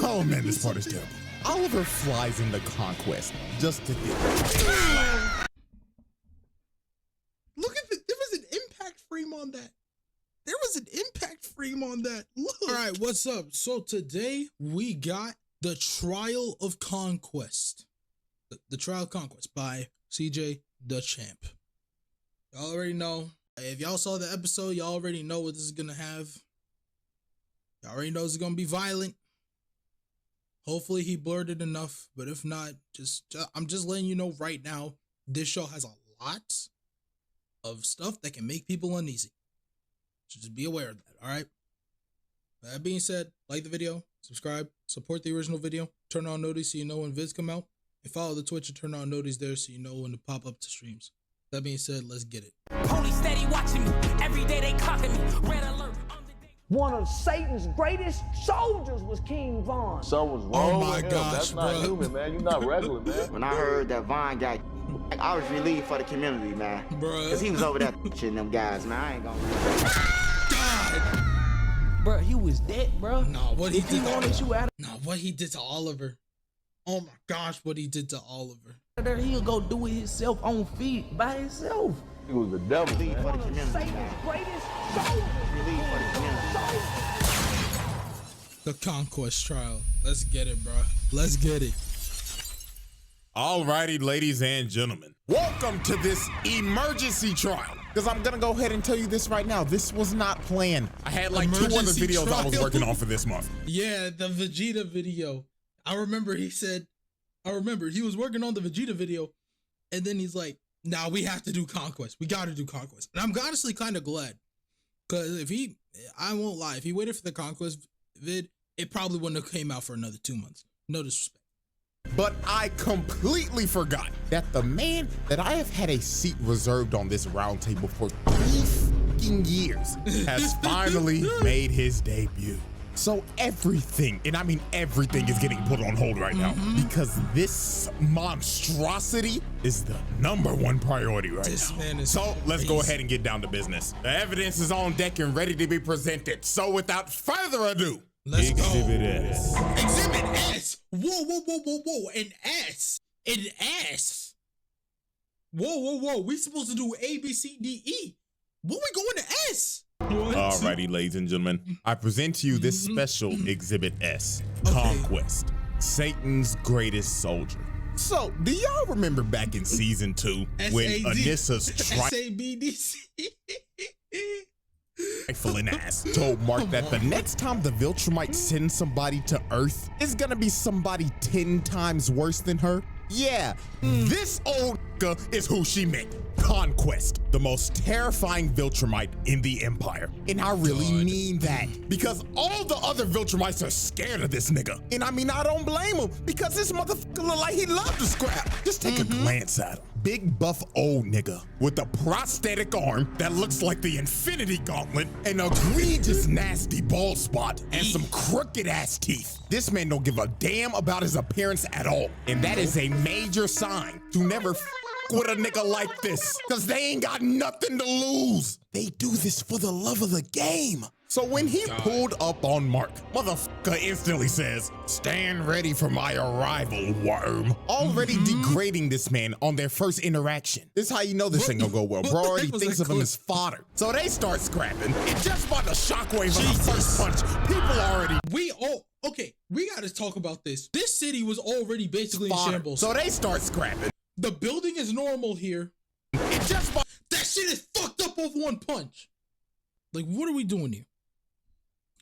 Oh man, this part is terrible. Oliver flies into Conquest just to get. Look at there was an impact frame on that. There was an impact frame on that. Look. All right, what's up? So today we got the Trial of Conquest. The Trial of Conquest by cjdachamp. Y'all already know. If y'all saw the episode, y'all already know what this is gonna have. Y'all already know it's gonna be violent. Hopefully he blurred it enough, but if not, I'm just letting you know right now, this show has a lot of stuff that can make people uneasy. So just be aware of that, all right? That being said, like the video, subscribe, support the original video, turn on notice so you know when vids come out, and follow the Twitch and turn on notice there so you know when to pop up to streams. That being said, let's get it. Police steady watching me. Every day they cocking me. Red alert. One of Satan's greatest soldiers was King Von. Something was wrong with him. Gosh, That's not human, man. You're not regular, man. When I heard that Von got, I was relieved for the community, man. Bruh. Cause he was over there shitting them guys, man. I ain't gonna. God. Bro, he was dead, bro. Nah, what he did to what he did to Oliver. Oh my gosh, what he did to Oliver. there, he'll go do it himself on feet by himself. He was the devil, Relieved for man. the community, Satan's man. greatest soldiers. Relieved for the community. The Conquest trial. Let's get it, bro. Let's get it. Alrighty, ladies and gentlemen, welcome to this emergency trial. Because I'm gonna go ahead and tell you this right now. This was not planned. I had like two other Emergency videos I was trial. working on for this month. Yeah, the Vegeta video. I remember he was working on the Vegeta video, and then he's like, nah, we have to do Conquest. We gotta do Conquest. And I'm honestly kind of glad. Because I won't lie, if he waited for the Conquest vid, it probably wouldn't have came out for another 2 months. No disrespect. But I completely forgot that the man that I have had a seat reserved on this round table for 3 fucking years has finally made his debut. So everything, and I mean everything, is getting put on hold right now because this monstrosity is the #1 priority right This now. man is So let's go crazy. ahead and get down to business. The evidence is on deck and ready to be presented. So without further ado, Let's go. Exhibit S. Exhibit S. Whoa. An S. An S. Whoa. We supposed to do A, B, C, D, E. What we going to S? What? Alrighty, ladies and gentlemen, I present to you this special Exhibit S, Conquest, Satan's greatest soldier. So, do y'all remember back in season 2 when Anissa's SABDC. trifling ass told Mark that the next time the Viltrumite sends somebody to Earth, it's gonna be somebody 10 times worse than her? Yeah, this old is who she meant. Conquest, the most terrifying Viltrumite in the Empire. And I really mean that, because all the other Viltrumites are scared of this nigga. And I mean, I don't blame him, because this motherfucker look like he loved to scrap. Just take a glance at him. Big buff old nigga with a prosthetic arm that looks like the Infinity Gauntlet, an egregious nasty bald spot, and some crooked ass teeth. This man don't give a damn about his appearance at all. And that is a major sign to never with a nigga like this, cause they ain't got nothing to lose. They do this for the love of the game. So when he pulled up on Mark, motherfucker instantly says, "Stand ready for my arrival, worm." Already degrading this man on their first interaction. This is how you know this ain't gonna go well. Bro already thinks of him as fodder. So they start scrapping, and just by the shockwave of the first punch, people already Okay, we gotta talk about this. This city was already basically in shambles. So they start scrapping. The building is normal here. That shit is fucked up off one punch. Like, what are we doing here?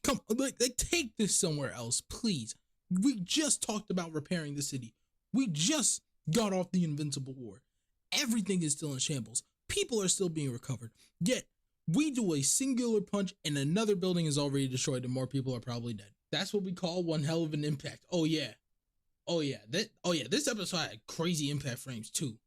Come, like take this somewhere else, please. We just talked about repairing the city. We just got off the Invincible War. Everything is still in shambles. People are still being recovered. Yet, we do a singular punch and another building is already destroyed and more people are probably dead. That's what we call one hell of an impact. Oh yeah. This episode had crazy impact frames too.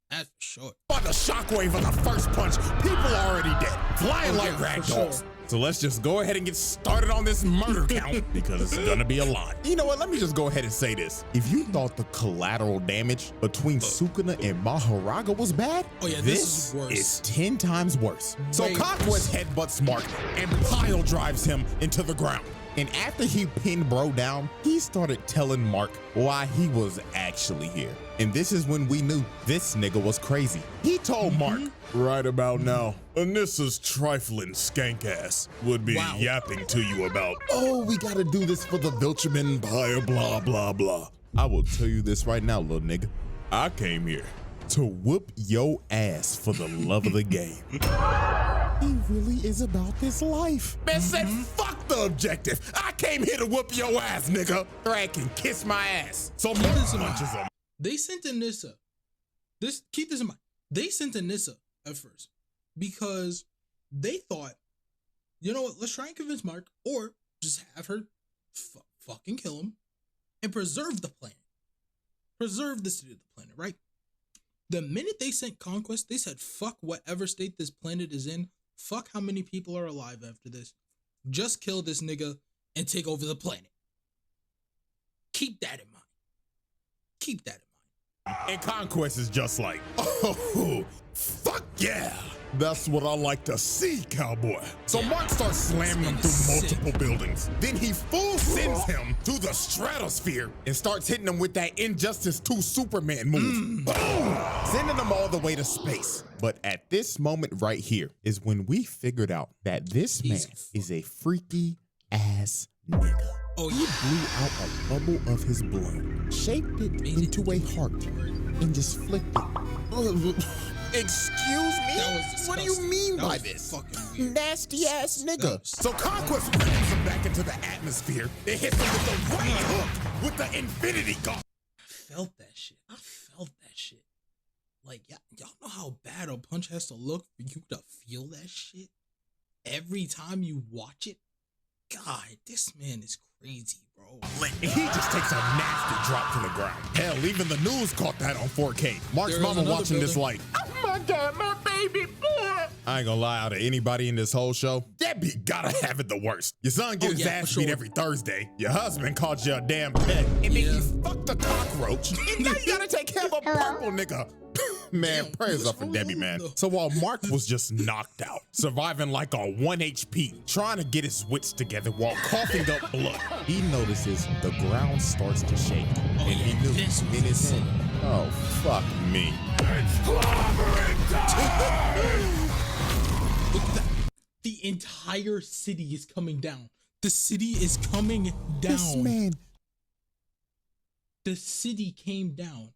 That's for sure. By the shockwave of the first punch, people are already dead, flying like ragdolls. Sure. So let's just go ahead and get started on this murder count because it's gonna be a lot. You know what? Let me just go ahead and say this. If you thought the collateral damage between Sukuna and Maharaga was bad, this is worse. is 10 times worse. So Way Conquest headbutts Mark and pile drives him into the ground. And after he pinned bro down, he started telling Mark why he was actually here. And this is when we knew this nigga was crazy. He told Mark, right about now, Anissa's trifling skank ass would be yapping to you about, oh, we gotta do this for the Viltrum Empire, blah, blah, blah. I will tell you this right now, little nigga. I came here to whoop your ass for the love of the game. He really is about this life. Man said, fuck the objective. I came here to whoop your ass, nigga. Drag can kiss my ass. So Mark punches him. They sent Anissa. Keep this in mind. They sent Anissa at first because they thought, you know what? Let's try and convince Mark, or just have her fucking kill him and preserve the planet. Preserve the city of the planet, right? The minute they sent Conquest, they said, fuck whatever state this planet is in. Fuck how many people are alive after this. Just kill this nigga and take over the planet. Keep that in mind. Keep that in mind. And Conquest is just like, oh, fuck yeah. That's what I like to see, cowboy. So Mark starts slamming him through multiple buildings. Then he full sends him through the stratosphere and starts hitting him with that Injustice 2 Superman move. Boom! Sending him all the way to space. But at this moment right here is when we figured out that this man is a freaky ass nigga. Oh, he blew out a bubble of his blood, shaped it into a heart, and just flicked it. Excuse me? What do you mean by this? Nasty ass nigga. So Conquest brings him back into the atmosphere and hits him with the right hook with the infinity gun. I felt that shit. Like, y'all know how bad a punch has to look for you to feel that shit every time you watch it? God, this man is crazy, bro. And he just takes a nasty drop to the ground. Hell, even the news caught that on 4K. Mark's mama watching this like, oh my God, my baby boy. I ain't gonna lie, out of anybody in this whole show, Debbie gotta have it the worst. Your son gets his ass beat every Thursday. Your husband called you a damn pet. And then you fucked the cockroach. And now you gotta take care of a purple nigga. Man, prayers up for Debbie, man. So while Mark was just knocked out, surviving like on 1 HP, trying to get his wits together while coughing up blood, he notices the ground starts to shake. And he knew in his head, oh, fuck me. It's clobbering time! Look at that. The entire city is coming down. The city is coming down. This man. The city came down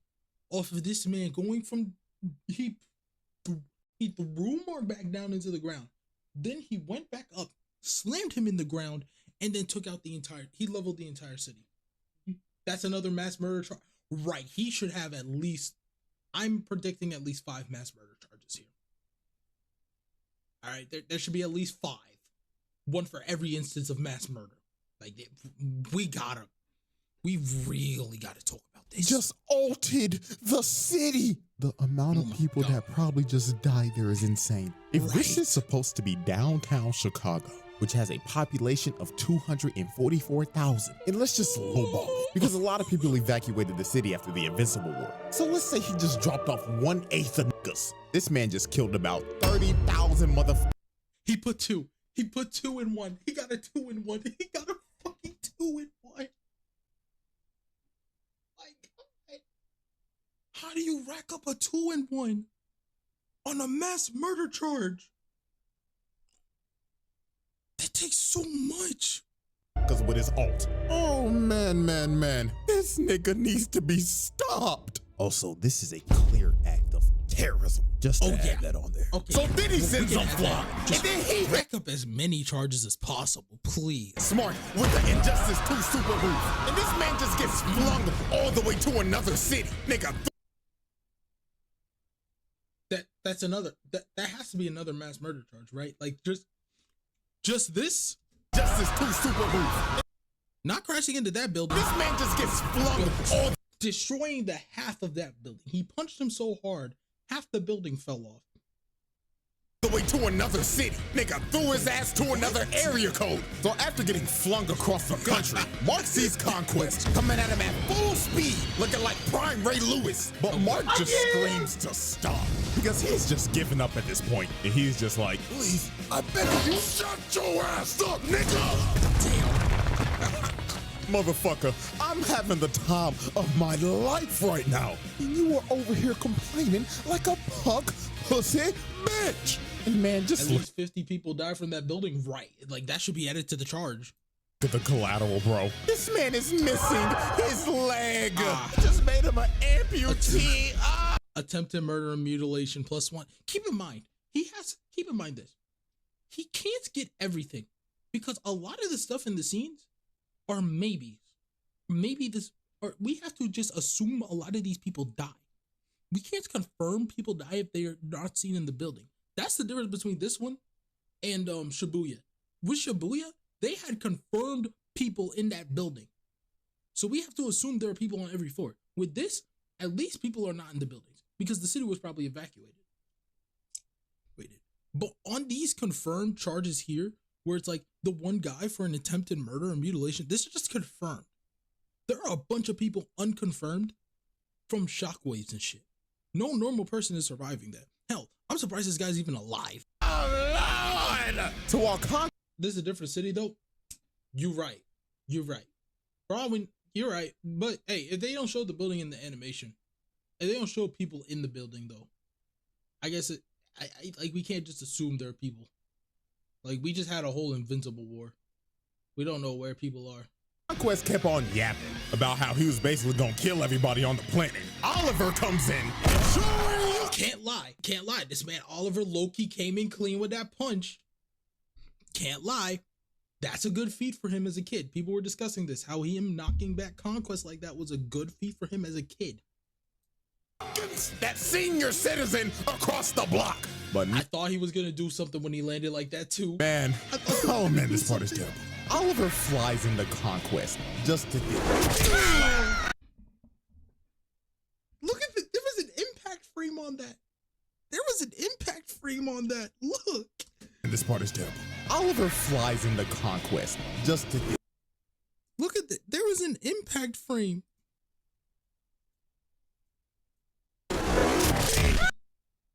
off of this man going from, he threw Mark back down into the ground. Then he went back up, slammed him in the ground, and then took out he leveled the entire city. That's another mass murder charge. Right, he should have at least, I'm predicting at least 5 mass murder charges here. All right, there should be at least 5. One for every instance of mass murder. Like, we really gotta talk about this. Just altered the city. The amount of people that probably just died there is insane. If this is supposed to be downtown Chicago, which has a population of 244,000, and let's just lowball it, because a lot of people evacuated the city after the Invincible War. So let's say he just dropped off 1/8 of niggas. This man just killed about 30,000 motherfuckers. He put 2 in 1. He got a 2 in 1. He got a fucking 2 in 1. How do you rack up a 2 in 1 on a mass murder charge? That takes so much. Because with his ult. Oh, man. This nigga needs to be stopped. Also, this is a clear act of terrorism. Just to add that on there. Okay. So then he sends him flying. And then he rack up as many charges as possible, please. Smart with the Injustice 2 super move. And this man just gets flung all the way to another city. Nigga. That's another, that has to be another mass murder charge, right? Like just this? Justice 2 super move. Not crashing into that building. This man just gets flung destroying the half of that building. He punched him so hard, half the building fell off. The way to another city. Nigga threw his ass to another area code. So after getting flung across the country, Mark sees Conquest coming at him at full speed, looking like prime Ray Lewis. But Mark just screams to stop because he's just giving up at this point. And he's just like, please, I beg you, shut your ass up, nigga. Damn. Motherfucker, I'm having the time of my life right now. And you are over here complaining like a punk pussy bitch. And man, just at least 50 people died from that building, right? Like, that should be added to the charge. Look at the collateral, bro. This man is missing his leg. Just made him an amputee. Attempted murder and mutilation +1. Keep in mind this. He can't get everything because a lot of the stuff in the scenes are maybes. Maybe this, or we have to just assume a lot of these people die. We can't confirm people die if they are not seen in the building. That's the difference between this one and Shibuya. With Shibuya, they had confirmed people in that building. So we have to assume there are people on every floor. With this, at least people are not in the buildings because the city was probably evacuated. But on these confirmed charges here, where it's like the one guy for an attempted murder and mutilation, this is just confirmed. There are a bunch of people unconfirmed from shockwaves and shit. No normal person is surviving that. Hell, I'm surprised this guy's even alive. Oh, Lord! To all This is a different city, though. You're right. Probably, you're right. But hey, if they don't show the building in the animation, if they don't show people in the building, though, I guess like we can't just assume there are people. Like, we just had a whole Invincible War. We don't know where people are. Conquest kept on yapping about how he was basically gonna kill everybody on the planet. Oliver comes in. Can't lie. This man Oliver low-key came in clean with that punch. Can't lie. That's a good feat for him as a kid. People were discussing this, how him knocking back Conquest like that was a good feat for him as a kid. That senior citizen across the block. But I thought he was gonna do something when he landed like that too. Man, oh man, this part is terrible. Oliver flies into Conquest just to get. Look at there was an impact frame on that. Look. And this part is terrible. Oliver flies into Conquest just to get. Look at that. There was an impact frame.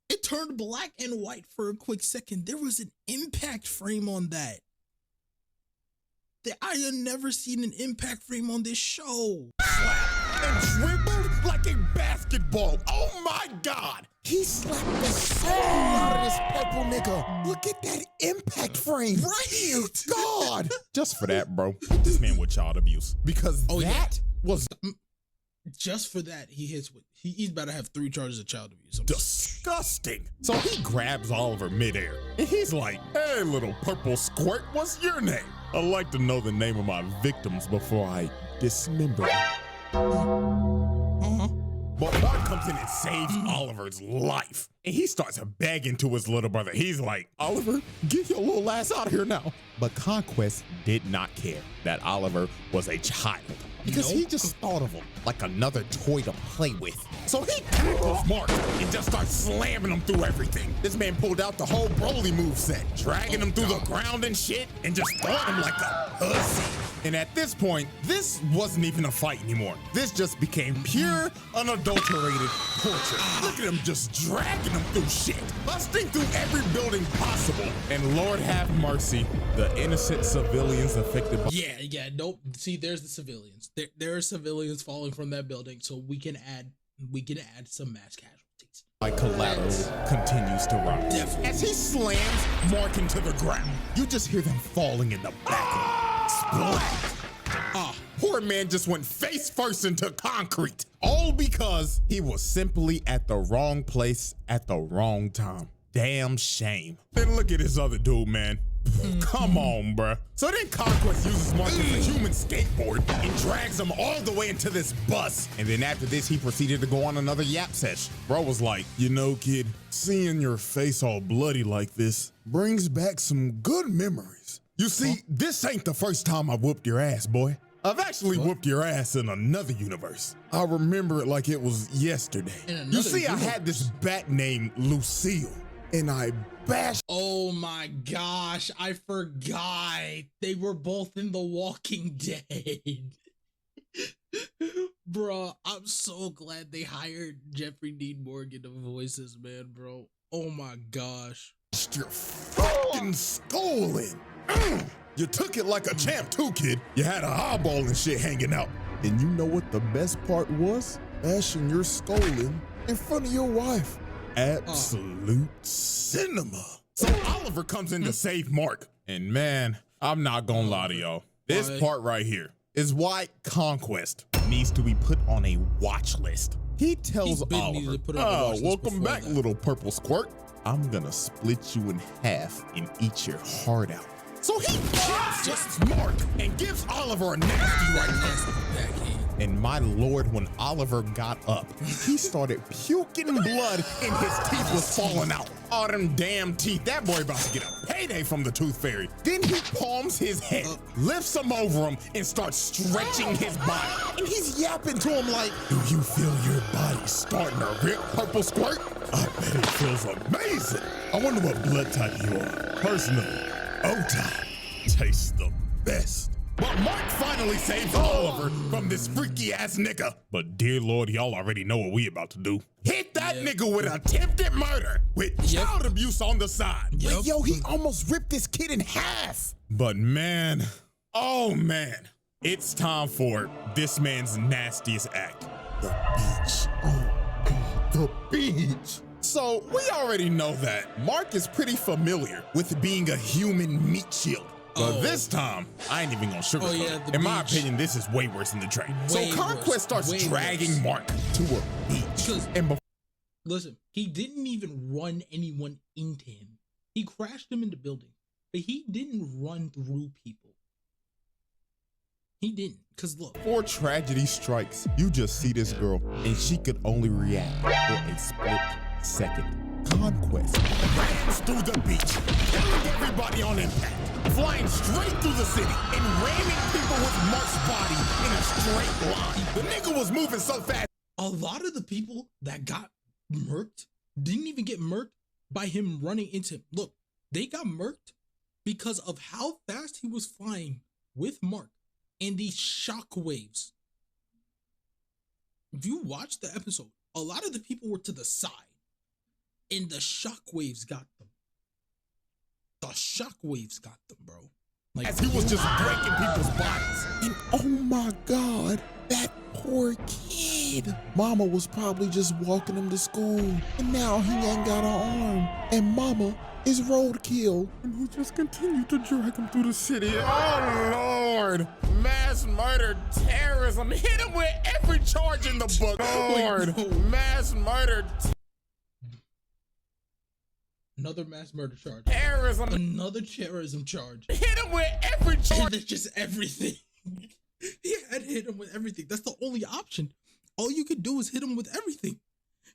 It turned black and white for a quick second. There was an impact frame on that. I have never seen an impact frame on this show. And dribbled like a basketball. Oh my God. He slapped the soul out of this purple nigga. Look at that impact frame. Right. God. Just for that, bro. This man with child abuse. Because that was just for that, he's about to have 3 charges of child abuse. Disgusting. So he grabs Oliver midair and he's like, "Hey, little purple squirt, what's your name? I'd like to know the name of my victims before I dismember them." But Mark comes in and saves Oliver's life. And he starts begging to his little brother. He's like, "Oliver, get your little ass out of here now." But Conquest did not care that Oliver was a child. Because he just thought of him like another toy to play with. So he tackles Mark and just starts slamming him through everything. This man pulled out the whole Broly moveset, dragging him through the ground and shit, and just throwing him like a pussy. And at this point, this wasn't even a fight anymore. This just became pure, unadulterated torture. Look at him just dragging him through shit, busting through every building possible. And Lord have mercy, the innocent civilians affected by— Yeah, nope. See, there's the civilians. There are civilians falling from that building, so we can add some mass casualties. My collateral continues to rise. As he slams Mark into the ground, you just hear them falling in the back. Splat! Poor man just went face first into concrete. All because he was simply at the wrong place at the wrong time. Damn shame. Then look at this other dude, man. Come on, bruh. So then Conquest uses Mark as a human skateboard and drags him all the way into this bus. And then after this, he proceeded to go on another yap session. Bro was like, "You know, kid, seeing your face all bloody like this brings back some good memories. You see, this ain't the first time I whooped your ass, boy. I've actually whooped your ass in another universe. I remember it like it was yesterday. You see, I had this bat named Lucille, and I bashed— Oh my gosh, I forgot. They were both in The Walking Dead. Bro, I'm so glad they hired Jeffrey Dean Morgan to voice this man, bro. Oh my gosh. your fucking skull in. You took it like a champ too, kid. You had an eyeball and shit hanging out. And you know what the best part was? Bashing your skull in front of your wife. Absolute cinema. So Oliver comes in to save Mark. And man, I'm not gonna lie to y'all. This part right here is why Conquest needs to be put on a watch list. He tells Oliver, oh, welcome back, little purple squirt. I'm gonna split you in half and eat your heart out. So he kills Mark and gives Oliver a nasty right hand. And my lord, when Oliver got up, he started puking blood and his teeth was falling out. All them damn teeth. That boy about to get a payday from the tooth fairy. Then he palms his head, lifts him over him, and starts stretching his body. And he's yapping to him like, do you feel your body starting to rip, purple squirt? I bet it feels amazing. I wonder what blood type you are. Personally, O-type tastes the best. But Mark finally saves Oliver from this freaky ass nigga. But dear Lord, y'all already know what we about to do. Hit that nigga with attempted murder with child abuse on the side. Like, yo, he almost ripped this kid in half. But man, oh man, it's time for this man's nastiest act. The beach. Oh God, the beach. So we already know that Mark is pretty familiar with being a human meat shield. But this time, I ain't even gonna sugarcoat it. In my opinion, this is way worse than the train. So Conquest starts dragging Mark to a beach. And listen, he didn't even run anyone into him. He crashed him into buildings, but he didn't run through people. He didn't, because look. Before tragedy strikes, you just see this girl, and she could only react for a split second. Conquest rams through the beach, killing everybody on impact, flying straight through the city, and ramming people with Mark's body in a straight line. The nigga was moving so fast. A lot of the people that got murked didn't even get murked by him running into him. Look, they got murked because of how fast he was flying with Mark and these shock waves. If you watch the episode, a lot of the people were to the side. And the shockwaves got them. The shockwaves got them, bro. Like, as he was just breaking people's bodies. And oh my God, that poor kid. Mama was probably just walking him to school. And now he ain't got an arm. And mama is roadkill. And he just continued to drag him through the city. Oh Lord. Mass murder, terrorism. Hit him with every charge in the book. Lord. Mass murder. Another mass murder charge. Terrorism. Another terrorism charge. Hit him with every charge. And that's just everything. He had to hit him with everything. That's the only option. All you could do is hit him with everything.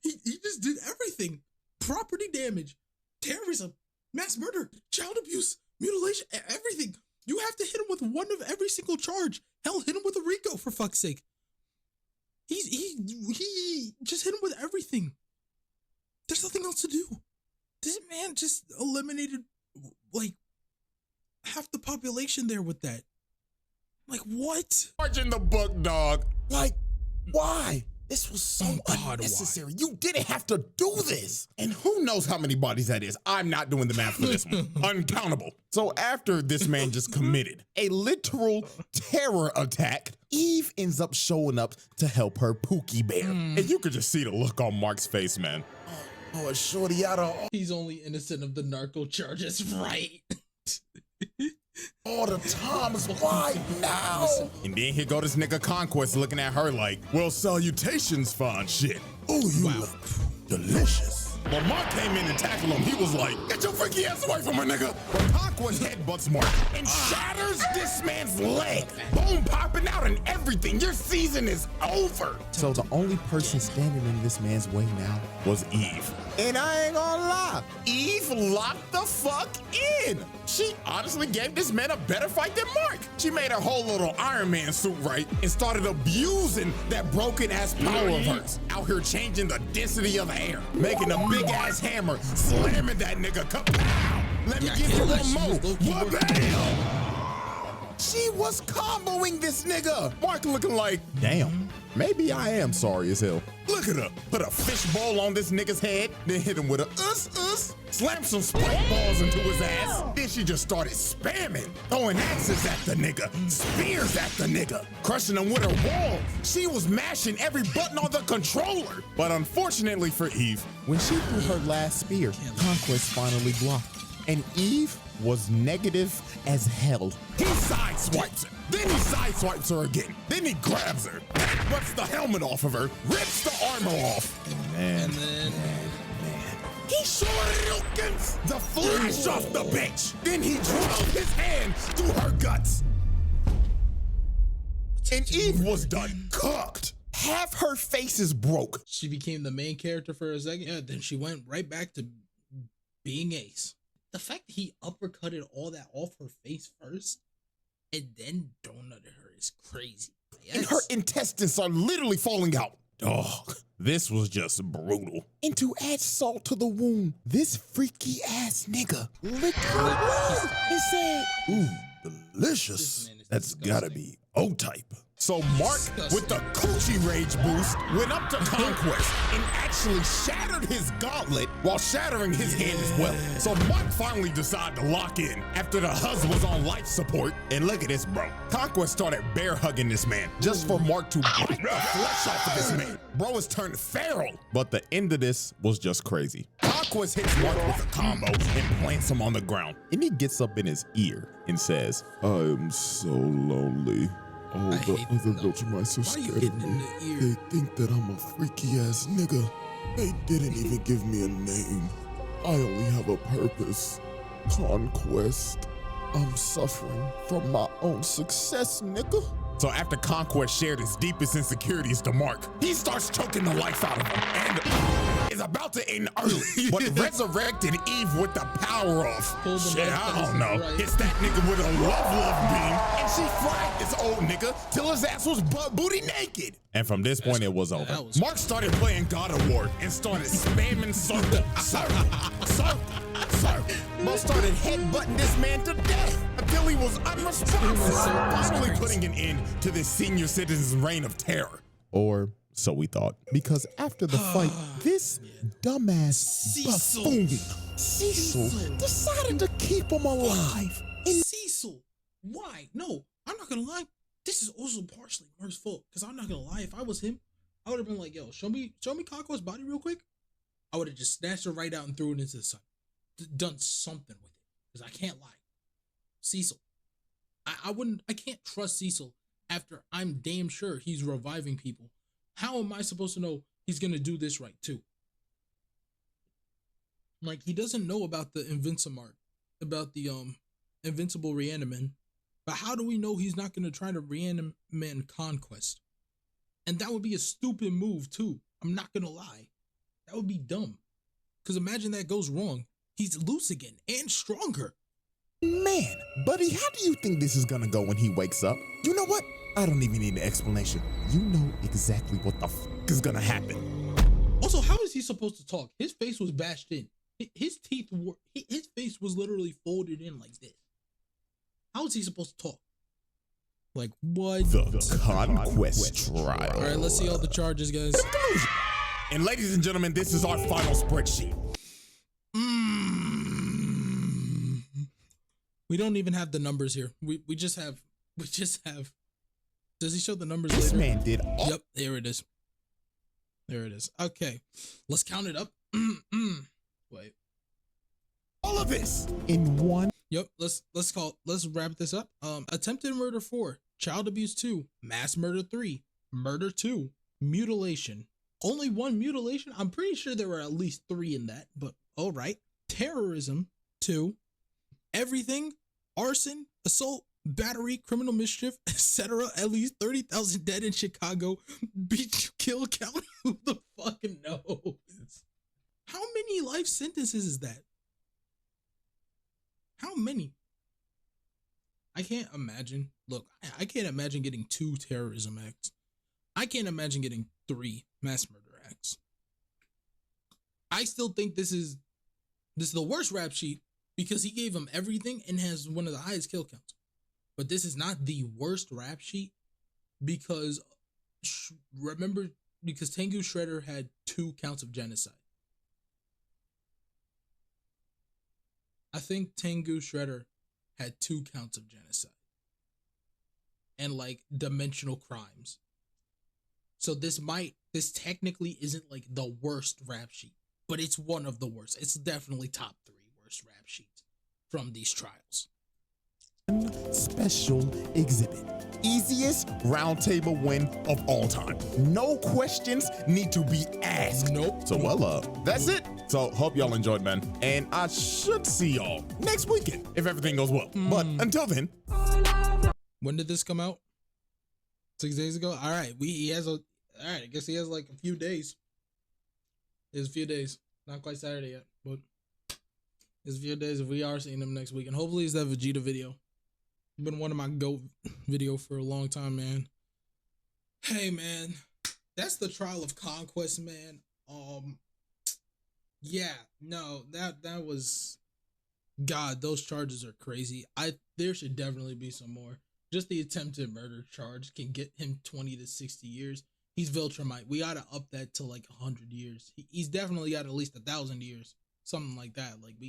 He just did everything. Property damage, terrorism, mass murder, child abuse, mutilation, everything. You have to hit him with one of every single charge. Hell, hit him with a RICO for fuck's sake. He just hit him with everything. There's nothing else to do. This man just eliminated like half the population there with that. Like, what? Charge in the book, dog. Like, why? This was so unnecessary. You didn't have to do this. And who knows how many bodies that is? I'm not doing the math for this one. Uncountable. So after this man just committed a literal terror attack, Eve ends up showing up to help her Pookie Bear. And you could just see the look on Mark's face, man. Oh, shorty out of he's only innocent of the narco charges, right? all the times. Why now? And then here go this nigga Conquest looking at her like, well, salutations, fine shit. Oh, you look delicious. But Mark came in and tackled him. He was like, get your freaky ass away from her, nigga. But Conquest headbutts Mark and shatters this man's leg. Bone popping out and everything. Your season is over. So the only person standing in this man's way now was Eve. And I ain't gonna lie, Eve locked the fuck in. She honestly gave this man a better fight than Mark. She made her whole little Iron Man suit right and started abusing that broken ass power of hers. Out here changing the density of the air, making a big ass hammer, slamming that nigga. Kapow! Let me give you one more. Bam! She was comboing this nigga. Mark looking like, damn, maybe I am sorry as hell. Look at her. Put a fishbowl on this nigga's head, then hit him with a slam some spike balls into his ass. Then she just started spamming, throwing axes at the nigga, spears at the nigga, crushing him with her wall. She was mashing every button on the controller. But unfortunately for Eve, when she threw her last spear, Conquest finally blocked. And Eve was negative as hell. He sideswipes her, then he sideswipes her again, then he grabs her, rips the helmet off of her, rips the armor off, and then he shurikens the flesh off the bitch. Then he drove his hand through her guts. And Eve was done cooked. Half her face is broke. She became the main character for a second. Yeah, then she went right back to being Ace. The fact that he uppercutted all that off her face first and then donutted her is crazy. Yes. And her intestines are literally falling out. Dog, this was just brutal. And to add salt to the wound, this freaky ass nigga licked her wound and said, ooh, delicious. That's gotta be O-type. So Mark, with the coochie rage boost, went up to Conquest and actually shattered his gauntlet while shattering his hand as well. So Mark finally decided to lock in after the husband was on life support. And look at this, bro. Conquest started bear hugging this man just for Mark to bite the flesh off of this man. Bro has turned feral. But the end of this was just crazy. Conquest hits Mark with a combo and plants him on the ground. And he gets up in his ear and says, I am so lonely. All the other Viltrumites are scared of me. They think that I'm a freaky ass nigga. They didn't even give me a name. I only have a purpose. Conquest. I'm suffering from my own success, nigga. So after Conquest shared his deepest insecurities to Mark, he starts choking the life out of him and is about to end early, but resurrected Eve with the power of, shit, I don't know. It's that nigga with a love beam, and she fried this old nigga till his ass was butt booty naked. And from this point, it was over. Mark started playing God of War and started spamming circle. Mo started headbutting this man to death until he was unresponsive, finally putting an end to this senior citizen's reign of terror. Or so we thought. Because after the fight, this dumbass buffoon, Cecil, decided to keep him alive. Cecil, why? No, I'm not gonna lie. This is also partially Mark's fault. Because I'm not gonna lie, if I was him, I would have been like, yo, show me Conquest's body real quick. I would have just snatched her right out and threw it into the sun. Done something with it. Because I can't lie. Cecil. I can't trust Cecil after I'm damn sure he's reviving people. How am I supposed to know he's gonna do this right too? Like, he doesn't know about the Invincimart, about the Invincible Reaniman. But how do we know he's not gonna try to reanimate Conquest? And that would be a stupid move too. I'm not gonna lie. That would be dumb. Because imagine that goes wrong. He's loose again and stronger. Man, buddy, how do you think this is gonna go when he wakes up? You know what? I don't even need an explanation. You know exactly what the fuck is gonna happen. Also, how is he supposed to talk? His face was bashed in. His teeth were, his face was literally folded in like this. How is he supposed to talk? Like, what? The Conquest trial. All right, let's see all the charges, guys. And ladies and gentlemen, this is our final spreadsheet. We don't even have the numbers here. We just have. Does he show the numbers later? This man did all. Yep, there it is. There it is. Okay, let's count it up. Wait. All of this in one. Yep. Let's wrap this up. Attempted murder 4, child abuse 2, mass murder 3, murder 2, mutilation. Only 1 mutilation. I'm pretty sure there were at least 3 in that. But all right. Terrorism 2. Everything, arson, assault, battery, criminal mischief, etc. At least 30,000 dead in Chicago. Beat kill count. Who the fuck knows? How many life sentences is that? How many? I can't imagine. Look, I can't imagine getting 2 terrorism acts. I can't imagine getting 3 mass murder acts. I still think this is the worst rap sheet. Because he gave him everything and has one of the highest kill counts. But this is not the worst rap sheet because remember, because Tengu Shredder had 2 counts of genocide. I think Tengu Shredder had 2 counts of genocide and like dimensional crimes. So this technically isn't like the worst rap sheet, but it's one of the worst. It's definitely top 3 worst rap sheets from these trials. Special exhibit. Easiest roundtable win of all time. No questions need to be asked. Nope. So that's it. So hope y'all enjoyed, man. And I should see y'all next weekend if everything goes well. But until then. When did this come out? 6 days ago? All right. I guess he has like a few days. It's a few days. Not quite Saturday yet, but it's a few days if we are seeing him next week. And hopefully it's that Vegeta video. Been one of my GOAT video for a long time, man. Hey, man. That's the trial of Conquest, man. Yeah, no, that was, God, those charges are crazy. There should definitely be some more. Just the attempted murder charge can get him 20 to 60 years. He's Viltrumite. We gotta up that to like 100 years. He's definitely got at least 1,000 years, something like that. Like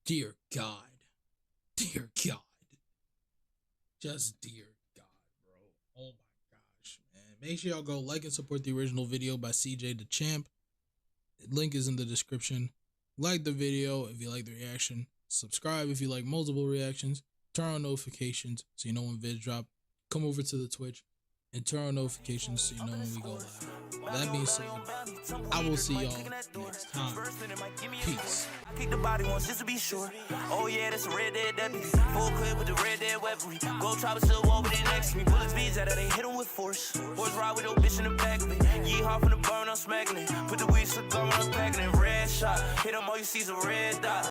dear God, just dear God, bro. Oh my gosh, man. Make sure y'all go like and support the original video by cjdachamp. Link is in the description. Like the video if you like the reaction. Subscribe if you like multiple reactions. Turn on notifications so you know when vids drop. Come over to the Twitch and turn on notifications so you know when we go live. That being said, I will see y'all next time. Peace. I kick the body once just to be sure. Oh yeah, that's a red dead deputy. Full clip with the red dead weaponry. Go try to still walk with it next to me. Bullets beats out of they hit him with force. Boys ride with no bitch in the back of it. Yeehaw from the burn, I'm smacking it. Put the weed cigar on, I'm packing it. Red shot. Hit him all you see is a red dot.